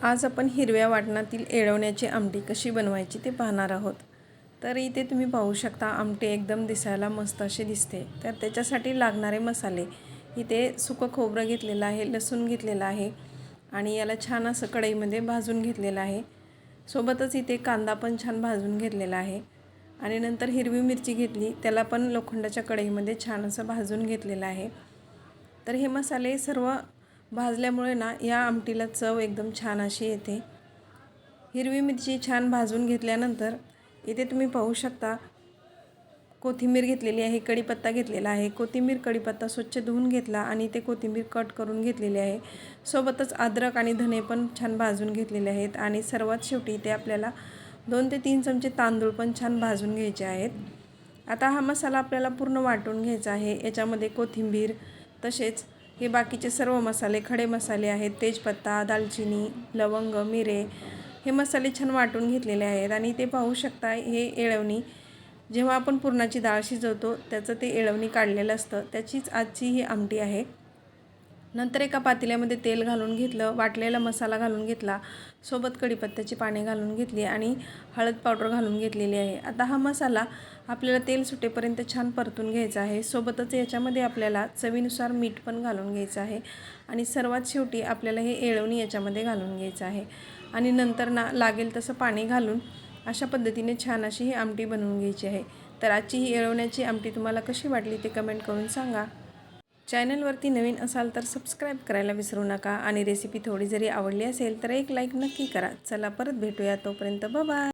आज आपण हिरव्या वाटणातील येळवण्याची आमटी कशी बनवायची ते पाहणार आहोत। तर इथे तुम्ही पाहू शकता आमटी एकदम दिसायला मस्त अशी दिसते। तर त्याच्यासाठी लागणारे मसाले इथे सुकं खोबरं घेतलेलं आहे, लसूण घेतलेला आहे आणि याला छान असं कढईमध्ये भाजून घेतलेलं आहे। सोबतच इथे कांदा पण छान भाजून घेतलेला आहे आणि नंतर हिरवी मिरची घेतली, त्याला पण लोखंडाच्या कढईमध्ये छान असं भाजून घेतलेलं आहे। तर हे मसाले सर्व भाजल्यामुळे ना या आमटीला चव एकदम छान अशी येते। हिरवी मिरची छान भाजून घेतल्यानंतर इथे तुम्ही पाहू शकता कोथिंबीर घेतलेली आहे, कढीपत्ता घेतलेला आहे। कोथिंबीर कढीपत्ता स्वच्छ धुवून घेतला आणि ते कोथिंबीर कट करून घेतलेली आहे। सोबतच अद्रक आणि धने पण छान भाजून घेतलेले आहेत आणि सर्वात शेवटी इथे आपल्याला 2 ते 3 चमचे तांदूळ पण छान भाजून घ्यायचे आहेत। आता हा मसाला आपल्याला पूर्ण वाटून घ्यायचा आहे। याच्यामध्ये कोथिंबीर तसेच हे बाकीचे सर्व मसाले, खडे मसाले आहेत, तेजपत्ता, दालचिनी, लवंग, मिरे हे मसाले छान वाटून घेतलेले आहेत। आणि ते पाहू शकता हे येळवणी जेव्हा आपण पुरणाची डाळ शिजवतो त्याचं ते येळवणी काढलेलं असतं, त्याचीच आजची ही आमटी आहे। नंतर एका पातेल्यामध्ये तेल घालून घेतलं, वाटलेला मसाला घालून घेतला, सोबत कढीपत्त्याची पाने घालून घेतली आणि हळद पावडर घालून घेतलेली आहे। आता हा मसाला आपल्याला तेल सुटेपर्यंत छान परतून घ्यायचा आहे। सोबतच याच्यामध्ये आपल्याला चवीनुसार मीठ पण घालून घ्यायचं आहे आणि सर्वात शेवटी आपल्याला हे येळवणी याच्यामध्ये घालून घ्यायचं आहे आणि नंतर ना लागेल तसं पाणी घालून अशा पद्धतीने छान अशी ही आमटी बनवून घ्यायची आहे। तर आजची ही येळवण्याची आमटी तुम्हाला कशी वाटली ते कमेंट करून सांगा। चॅनलवरती नवीन असाल तर सबस्क्राईब करायला विसरू नका आणि रेसिपी थोडी जरी आवडली असेल तर एक लाईक नक्की करा। चला परत भेटूया, तोपर्यंत बाय बाय।